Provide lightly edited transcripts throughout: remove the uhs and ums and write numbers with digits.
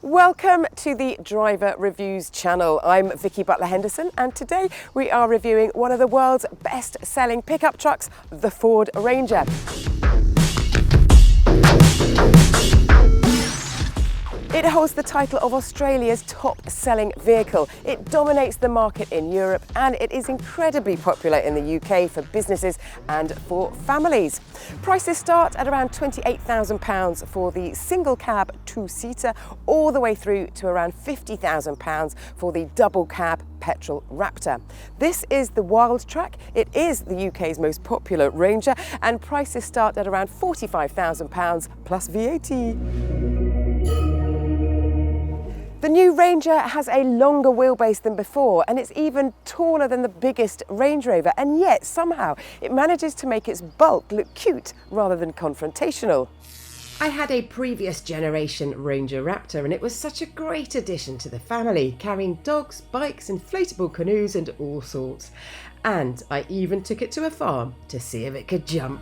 Welcome to the Driver Reviews channel. I'm Vicky Butler Henderson, and today we are reviewing one of the world's best-selling pickup trucks, the Ford Ranger. It holds the title of Australia's top-selling vehicle. It dominates the market in Europe, and it is incredibly popular in the UK for businesses and for families. Prices start at around £28,000 for the single cab two-seater, all the way through to around £50,000 for the double cab petrol Raptor. This is the Wildtrak. It is the UK's most popular Ranger, and prices start at around £45,000 plus VAT. The new Ranger has a longer wheelbase than before, and it's even taller than the biggest Range Rover, and yet somehow it manages to make its bulk look cute rather than confrontational. I had a previous generation Ranger Raptor, and it was such a great addition to the family, carrying dogs, bikes, inflatable canoes and all sorts. And I even took it to a farm to see if it could jump.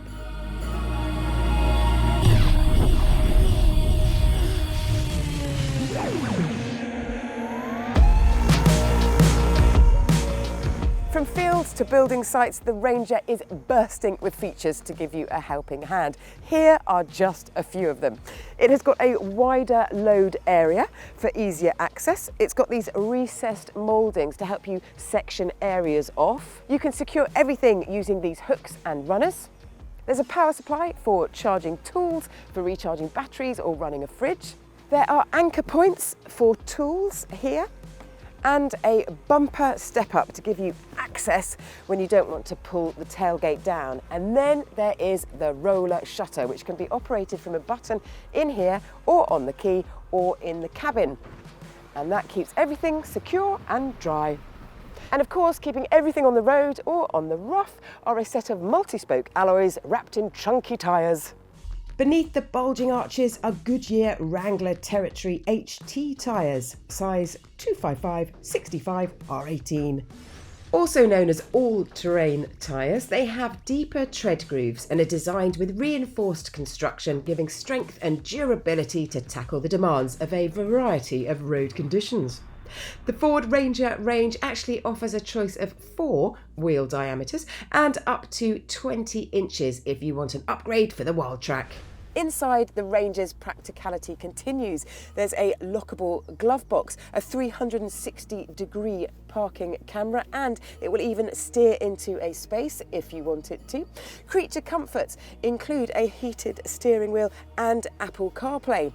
From fields to building sites, the Ranger is bursting with features to give you a helping hand. Here are just a few of them. It has got a wider load area for easier access. It's got these recessed mouldings to help you section areas off. You can secure everything using these hooks and runners. There's a power supply for charging tools, for recharging batteries or running a fridge. There are anchor points for tools here, and a bumper step up to give you access when you don't want to pull the tailgate down. And then there is the roller shutter, which can be operated from a button in here or on the key or in the cabin. And that keeps everything secure and dry. And of course, keeping everything on the road or on the rough are a set of multi-spoke alloys wrapped in chunky tyres. Beneath the bulging arches are Goodyear Wrangler Territory HT tyres, size 255/65 R18. Also known as all-terrain tyres, they have deeper tread grooves and are designed with reinforced construction, giving strength and durability to tackle the demands of a variety of road conditions. The Ford Ranger range actually offers a choice of 4 wheel diameters and up to 20 inches if you want an upgrade for the Wildtrak. Inside, the Ranger's practicality continues. There's a lockable glove box, a 360-degree parking camera, and it will even steer into a space if you want it to. Creature comforts include a heated steering wheel and Apple CarPlay.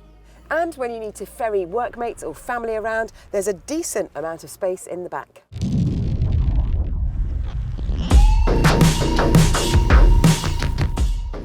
And when you need to ferry workmates or family around, there's a decent amount of space in the back.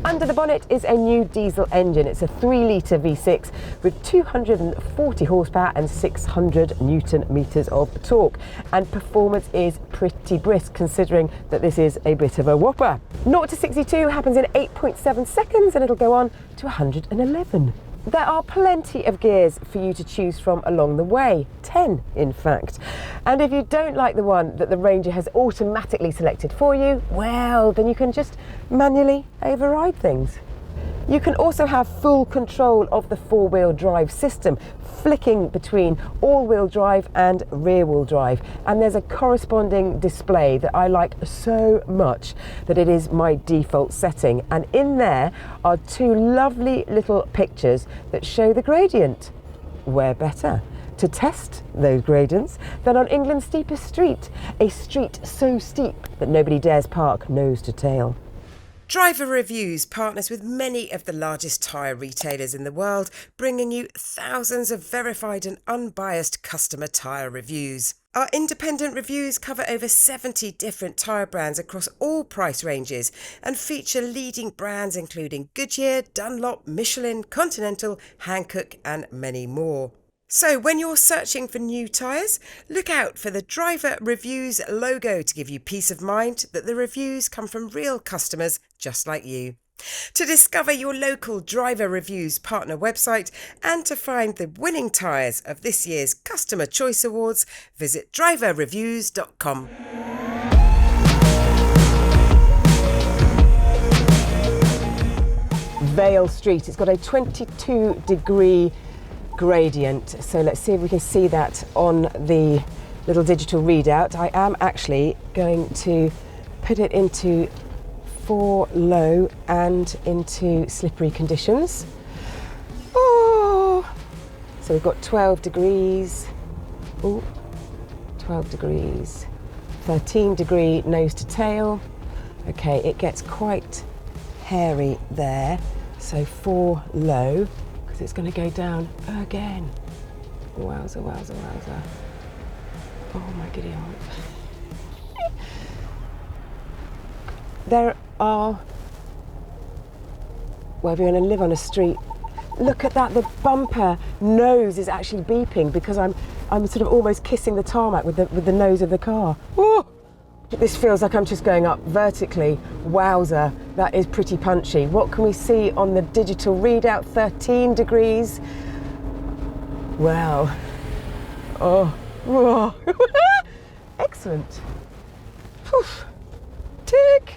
Under the bonnet is a new diesel engine. It's a 3-litre V6 with 240 horsepower and 600 newton meters of torque. And performance is pretty brisk, considering that this is a bit of a whopper. 0 to 62 happens in 8.7 seconds, and it'll go on to 111. There are plenty of gears for you to choose from along the way, 10 in fact. And if you don't like the one that the Ranger has automatically selected for you, well, then you can just manually override things. You can also have full control of the 4-wheel drive system, flicking between all-wheel drive and rear-wheel drive. And there's a corresponding display that I like so much that it is my default setting. And in there are 2 lovely little pictures that show the gradient. Where better to test those gradients than on England's steepest street, a street so steep that nobody dares park nose to tail. Driver Reviews partners with many of the largest tyre retailers in the world, bringing you thousands of verified and unbiased customer tyre reviews. Our independent reviews cover over 70 different tyre brands across all price ranges and feature leading brands including Goodyear, Dunlop, Michelin, Continental, Hankook and many more. So when you're searching for new tyres, look out for the Driver Reviews logo to give you peace of mind that the reviews come from real customers just like you. To discover your local Driver Reviews partner website and to find the winning tyres of this year's Customer Choice Awards, visit driverreviews.com. Vale Street. It's got a 22-degree gradient. So let's see if we can see that on the little digital readout. I am actually going to put it into 4 low and into slippery conditions. Oh, so we've got 12 degrees. Oh, 12 degrees. 13-degree nose to tail. Okay, it gets quite hairy there. So 4 low, because it's going to go down again. Wowza, wowza, wowza. Oh my giddy aunt. There are, well, if you're going to live on a street, look at that, the bumper nose is actually beeping because I'm sort of almost kissing the tarmac with the nose of the car. Woo! This feels like I'm just going up vertically. Wowza, that is pretty punchy. What can we see on the digital readout? 13 degrees. Wow. Oh. Whoa. Excellent. Poof. Tick.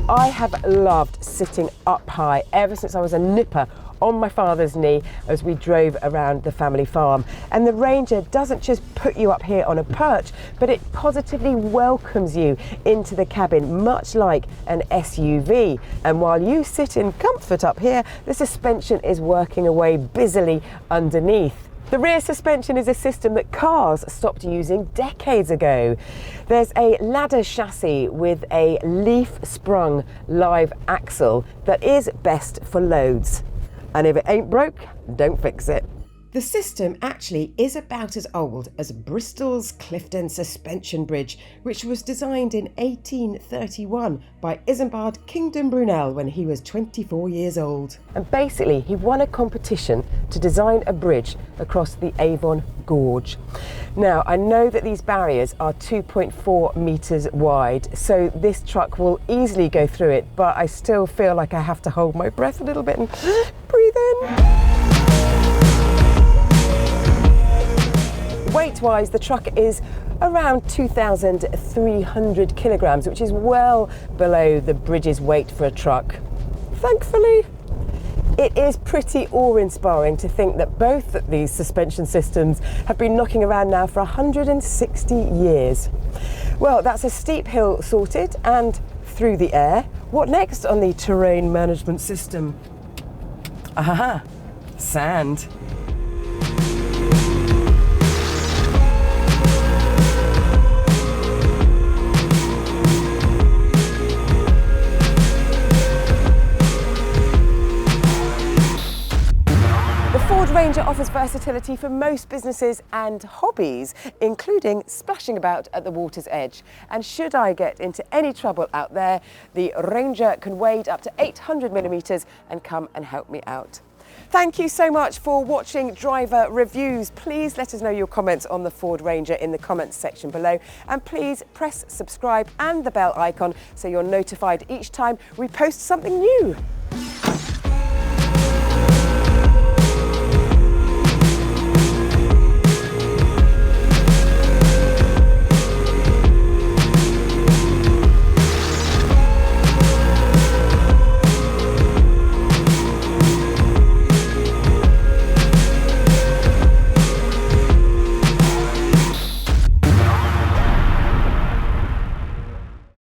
I have loved sitting up high ever since I was a nipper on my father's knee as we drove around the family farm. And the Ranger doesn't just put you up here on a perch, but it positively welcomes you into the cabin, much like an SUV. And while you sit in comfort up here, the suspension is working away busily underneath. The rear suspension is a system that cars stopped using decades ago. There's a ladder chassis with a leaf-sprung live axle that is best for loads. And if it ain't broke, don't fix it. The system actually is about as old as Bristol's Clifton Suspension Bridge, which was designed in 1831 by Isambard Kingdom Brunel when he was 24 years old. And basically, he won a competition to design a bridge across the Avon Gorge. Now, I know that these barriers are 2.4 metres wide, so this truck will easily go through it, but I still feel like I have to hold my breath a little bit and breathe in. Weight-wise, the truck is around 2,300 kilograms, which is well below the bridge's weight for a truck. Thankfully, it is pretty awe-inspiring to think that both of these suspension systems have been knocking around now for 160 years. Well, that's a steep hill sorted and through the air. What next on the terrain management system? Aha, sand. Ford Ranger offers versatility for most businesses and hobbies, including splashing about at the water's edge. And should I get into any trouble out there, the Ranger can wade up to 800 millimetres and come and help me out. Thank you so much for watching Driver Reviews. Please let us know your comments on the Ford Ranger in the comments section below. And please press subscribe and the bell icon so you're notified each time we post something new.